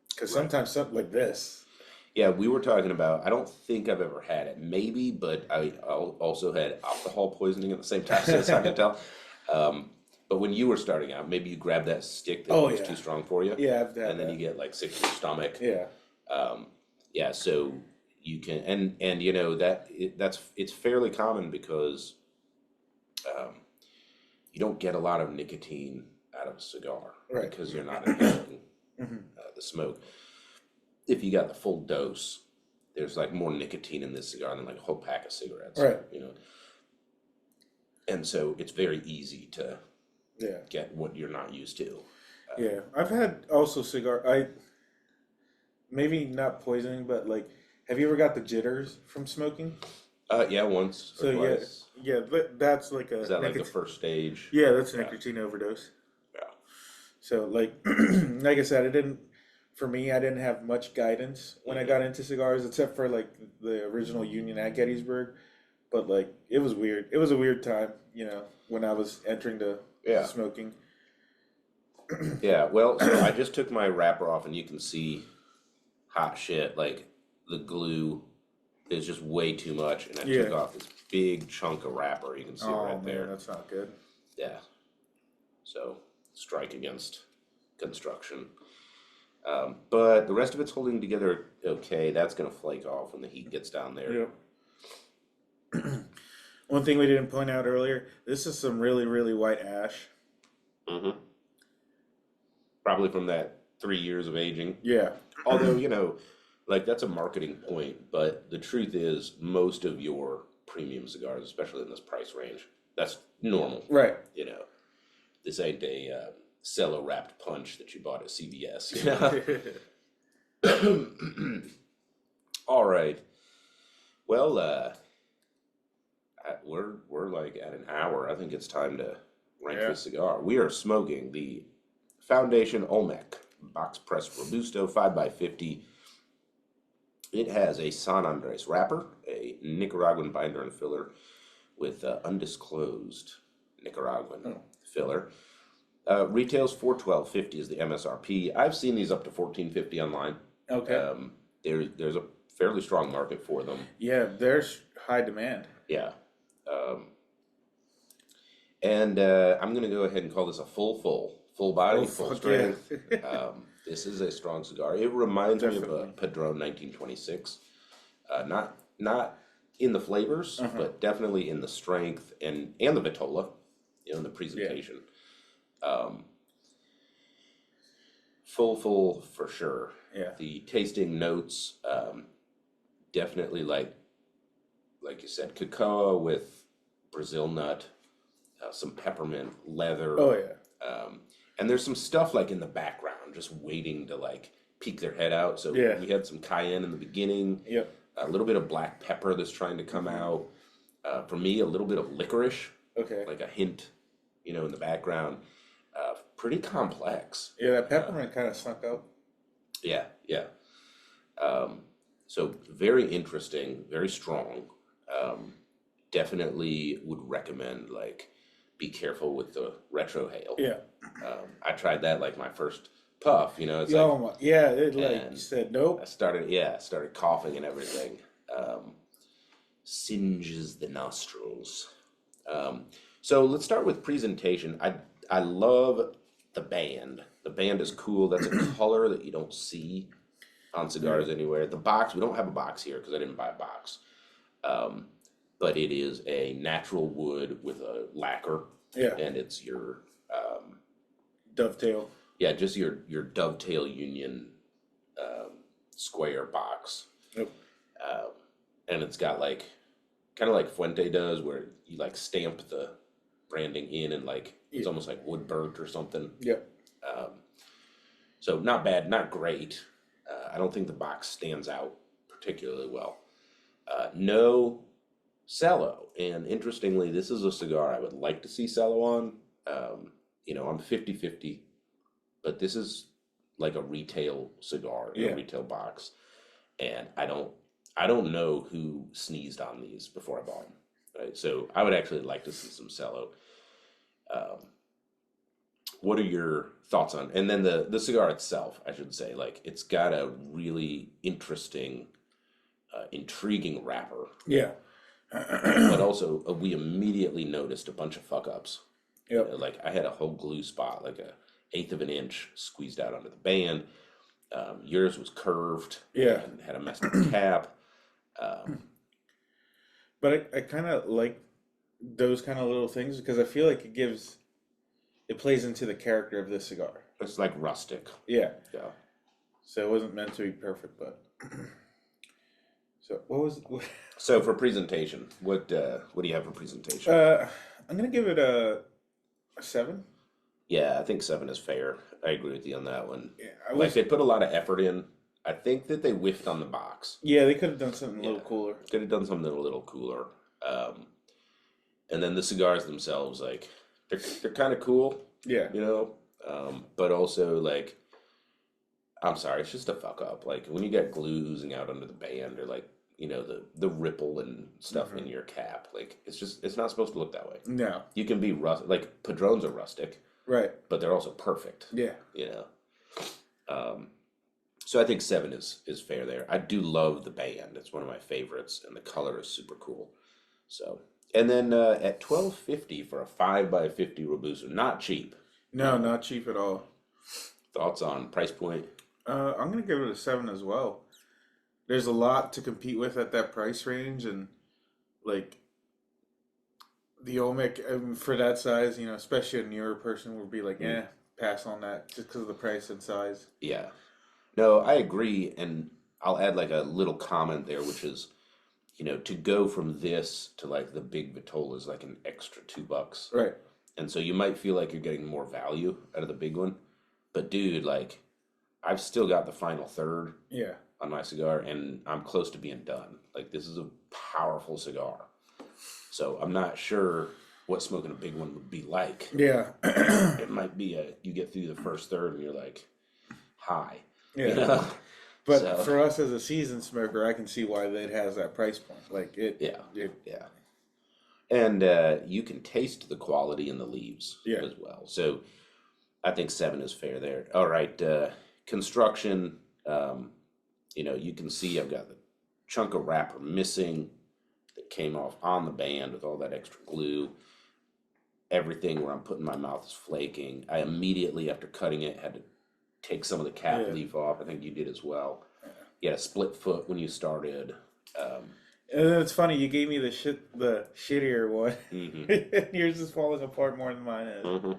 because sometimes something like this. Yeah, we were talking about, I don't think I've ever had it. Maybe, but I also had alcohol poisoning at the same time, so it's hard to tell. But when you were starting out, maybe you grabbed that stick that was too strong for you. Yeah, I've had and then that. You get like sick to your stomach. Yeah. So you can, and it's fairly common because you don't get a lot of nicotine out of a cigar because you're not inhaling the smoke. If you got the full dose, there's like more nicotine in this cigar than like a whole pack of cigarettes. Right. And so it's very easy to get what you're not used to. I've had also maybe not poisoning, but like, have you ever got the jitters from smoking? Yeah, once or twice. That's like a... Is that like the first stage? Yeah, that's a nicotine overdose. Yeah. So like, like I said, for me, I didn't have much guidance when I got into cigars, except for like the original Union at Gettysburg. But like, it was weird. It was a weird time, when I was entering the smoking. Yeah, well, so I just took my wrapper off and you can see hot shit, like the glue is just way too much, and I took off this big chunk of wrapper. You can see right there. That's not good. Yeah. So strike against construction. But the rest of it's holding together okay. That's going to flake off when the heat gets down there. Yep. One thing we didn't point out earlier, this is some really, really white ash. Probably from that 3 years of aging. Yeah. Although, like that's a marketing point, but the truth is most of your premium cigars, especially in this price range, that's normal. Right. This ain't a cello wrapped punch that you bought at CVS. All right. Well, we're like at an hour. I think it's time to rank this cigar. We are smoking the Foundation Olmec box press robusto 5x50. It has a San Andres wrapper, a Nicaraguan binder and filler with undisclosed Nicaraguan filler. Retails $412.50 is the MSRP. I've seen these up to $14.50 online. Okay. There's a fairly strong market for them. Yeah, there's high demand. Yeah. And I'm going to go ahead and call this a full body, full strength. This is a strong cigar. It reminds me of a Padron 1926. Not in the flavors, but definitely in the strength and the vitola, in the presentation. Full for sure. Yeah. The tasting notes, definitely like you said, cacao with Brazil nut, some peppermint, leather. Oh yeah. And there's some stuff like in the background, just waiting to like peek their head out. So we had some cayenne in the beginning. Yep. A little bit of black pepper that's trying to come out. For me, a little bit of licorice. Okay. Like a hint, in the background. Pretty complex. Yeah, that peppermint kind of snuck out. Yeah. So very interesting, very strong. Definitely would recommend be careful with the retrohale. Yeah. I tried that like my first puff, it's it said nope. I started coughing and everything. Singes the nostrils. So let's start with presentation. I love the band. The band is cool. That's a color that you don't see on cigars anywhere. The box, we don't have a box here because I didn't buy a box. But it is a natural wood with a lacquer. Yeah. And it's your dovetail. Yeah, just your dovetail union square box. Yep. And it's got kind of like Fuente does, where you stamp the branding in and it's almost like wood burnt or something. Yep. So not bad, not great. I don't think the box stands out particularly well. No cello, and interestingly, this is a cigar I would like to see cello on. I'm 50-50, but this is like a retail cigar in a retail box, and I don't know who sneezed on these before I bought them. Right, so I would actually like to see some cello. What are your thoughts on? And then the cigar itself, I should say, it's got a really interesting, intriguing wrapper. Yeah. But also, we immediately noticed a bunch of fuck ups. Yep. I had a whole glue spot, like a 1/8 of an inch squeezed out under the band. Yours was curved. Yeah. And had a messed up cap. But I kind of like those kind of little things because I feel like it plays into the character of this cigar. It's like rustic. Yeah. Yeah. So it wasn't meant to be perfect, but. So what was? So for presentation, what do you have for presentation? I'm gonna give it a 7. Yeah, I think 7 is fair. I agree with you on that one. Yeah, they put a lot of effort in. I think that they whiffed on the box. Yeah, they could have done something a little cooler. Could have done something a little cooler. And then the cigars themselves, they're kind of cool. Yeah. But also I'm sorry, it's just a fuck up. When you get glue oozing out under the band, or the ripple and stuff in your cap, it's not supposed to look that way. No. You can be Padrones are rustic, right? But they're also perfect. Yeah. So I think 7 is fair there. I do love the band; it's one of my favorites, and the color is super cool. So, and then at $12.50 for a 5x50 robusto, not cheap. No, not cheap at all. Thoughts on price point? I'm gonna give it a 7 as well. There's a lot to compete with at that price range, and the Olmec for that size, especially a newer person would be pass on that just because of the price and size. Yeah, no, I agree, and I'll add a little comment there, which is, to go from this to the big Vitola is an extra $2, right? And so you might feel like you're getting more value out of the big one, but dude, I've still got the final third. Yeah. On my cigar, and I'm close to being done. This is a powerful cigar. So I'm not sure what smoking a big one would be like. Yeah. It might be you get through the first third and you're like, high. Yeah. You know? But for us as a seasoned smoker, I can see why it has that price point. Like Yeah. And you can taste the quality in the leaves as well. So I think 7 is fair there. All right. Construction, you can see I've got the chunk of wrapper missing that came off on the band with all that extra glue. Everything where I'm putting my mouth is flaking. I immediately, after cutting it, had to take some of the cap leaf off. I think you did as well. You had a split foot when you started. And it's funny, you gave me the shittier one. Mm-hmm. Yours is falling apart more than mine is. Mm-hmm.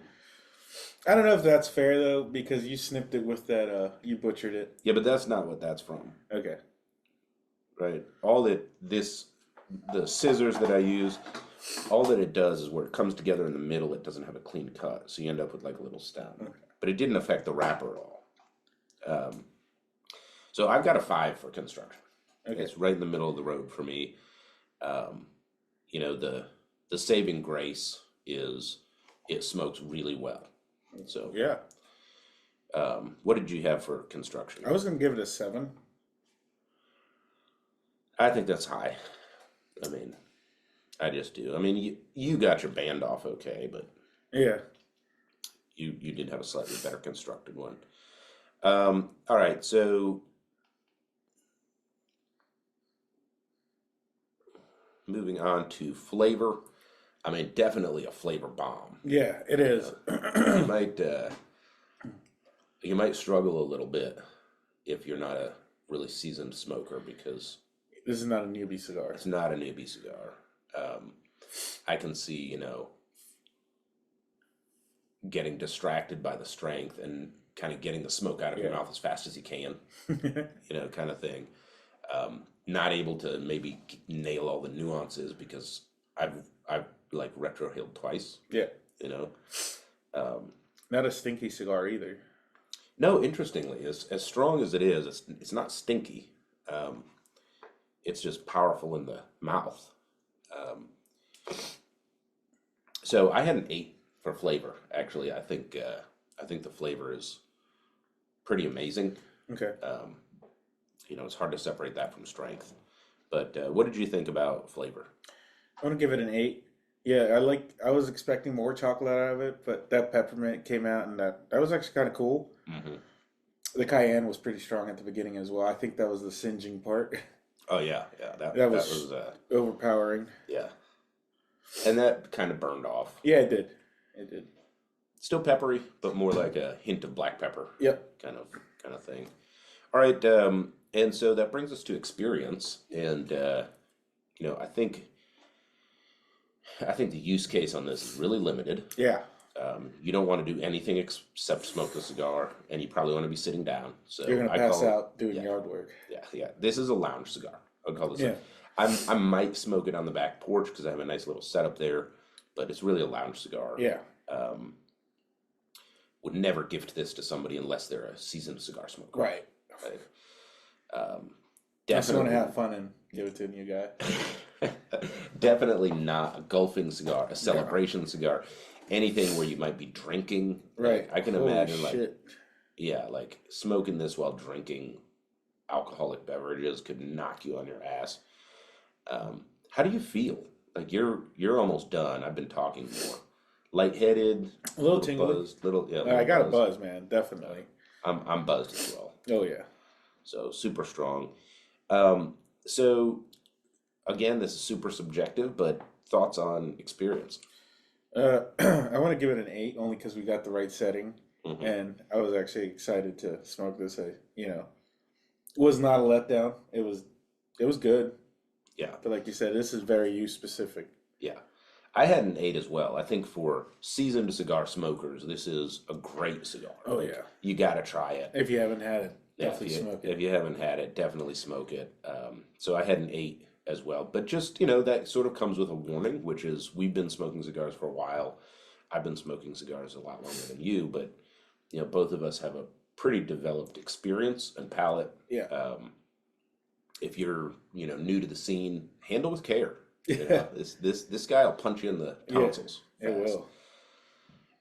I don't know if that's fair though, because you snipped it with that. You butchered it. Yeah, but that's not what that's from. Okay. Right. The scissors that I use, all that it does is where it comes together in the middle, it doesn't have a clean cut, so you end up with like a little stem. Okay. But it didn't affect the wrapper at all. So I've got a 5 for construction. Okay. It's right in the middle of the road for me. The saving grace is it smokes really well. So yeah. What did you have for construction? I was gonna give it a 7. I think that's high. I mean, I just do. I mean, you got your band off okay, but yeah, you did have a slightly better constructed one. All right, so moving on to flavor. I mean, definitely a flavor bomb. Yeah, it is. You might struggle a little bit if you're not a really seasoned smoker because this is not a newbie cigar. It's not a newbie cigar. I can see, getting distracted by the strength and kind of getting the smoke out of your mouth as fast as you can, kind of thing. Not able to maybe nail all the nuances because I've like retrohaled twice. Yeah. Not a stinky cigar either. No, interestingly, as strong as it is, it's not stinky. It's just powerful in the mouth. So I had an 8 for flavor. Actually, I think the flavor is pretty amazing. Okay. It's hard to separate that from strength. But what did you think about flavor? I'm gonna give it an 8. Yeah, I was expecting more chocolate out of it, but that peppermint came out, and that was actually kind of cool. Mm-hmm. The cayenne was pretty strong at the beginning as well. I think that was the singeing part. Oh yeah, that was overpowering. Yeah, and that kind of burned off. Yeah, it did. Still peppery, but more like a hint of black pepper. Yep. Kind of thing. All right, and so that brings us to experience, and I think the use case on this is really limited. Yeah. You don't want to do anything except smoke the cigar, and you probably want to be sitting down. So you're gonna pass out doing yard work. Yeah. This is a lounge cigar. I'll call this. I might smoke it on the back porch because I have a nice little setup there, but it's really a lounge cigar. Yeah. Would never gift this to somebody unless they're a seasoned cigar smoker. Right. Definitely want to have fun and give it to a new guy. Definitely not a golfing cigar, a celebration cigar, anything where you might be drinking. Right. I can imagine like smoking this while drinking alcoholic beverages could knock you on your ass. How do you feel? Like you're almost done. I've been talking more. Lightheaded, a little tingly, buzzed, I got a buzz, man. Definitely. I'm buzzed as well. Oh yeah. So super strong. So again, this is super subjective, but thoughts on experience? I want to give it an 8 only because we got the right setting, and I was actually excited to smoke this. Was not a letdown. It was good. Yeah, but like you said, this is very use specific. Yeah, I had an 8 as well. I think for seasoned cigar smokers, this is a great cigar. Oh yeah, you got to try it if you haven't had it. Definitely smoke it. If you haven't had it, definitely smoke it. So I had an 8 as well, but just that sort of comes with a warning, which is we've been smoking cigars for a while. I've been smoking cigars a lot longer than you, but both of us have a pretty developed experience and palate. Yeah. If you're new to the scene, handle with care. Yeah. This guy will punch you in the tonsils. It will.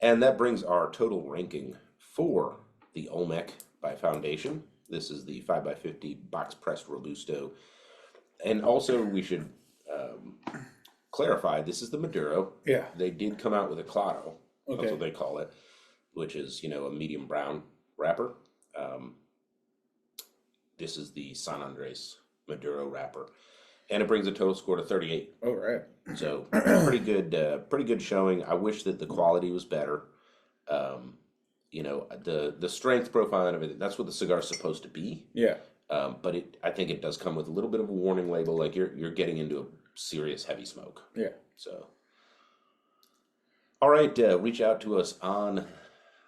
And that brings our total ranking for the Olmec by Foundation. This is the 5x50 box pressed Robusto. And also, we should clarify, this is the Maduro. Yeah. They did come out with a Claro. Okay. That's what they call it, which is, a medium brown wrapper. This is the San Andres Maduro wrapper. And it brings a total score to 38. Oh, right. So pretty good showing. I wish that the quality was better. The strength profile and everything, that's what the cigar is supposed to be. Yeah. But I think it does come with a little bit of a warning label, like you're getting into a serious heavy smoke. Yeah. So, all right, reach out to us on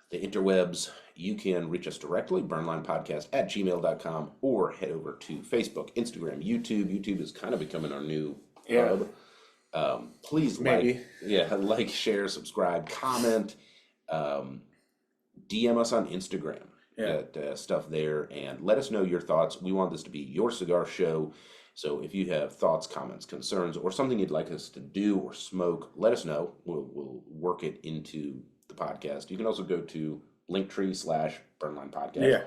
the interwebs. You can reach us directly, burnlinepodcast@gmail.com, or head over to Facebook, Instagram, YouTube. YouTube is kind of becoming our new hub. Please like, share, subscribe, comment, DM us on Instagram. Get stuff there, and let us know your thoughts. We want this to be your cigar show. So if you have thoughts, comments, concerns, or something you'd like us to do or smoke, let us know. We'll work it into the podcast. You can also go to Linktree/BurnLine Podcast. Yeah.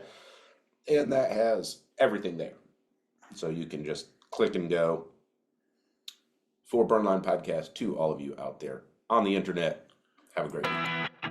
And that has everything there. So you can just click and go. For Burnline Podcast, to all of you out there on the internet, have a great week.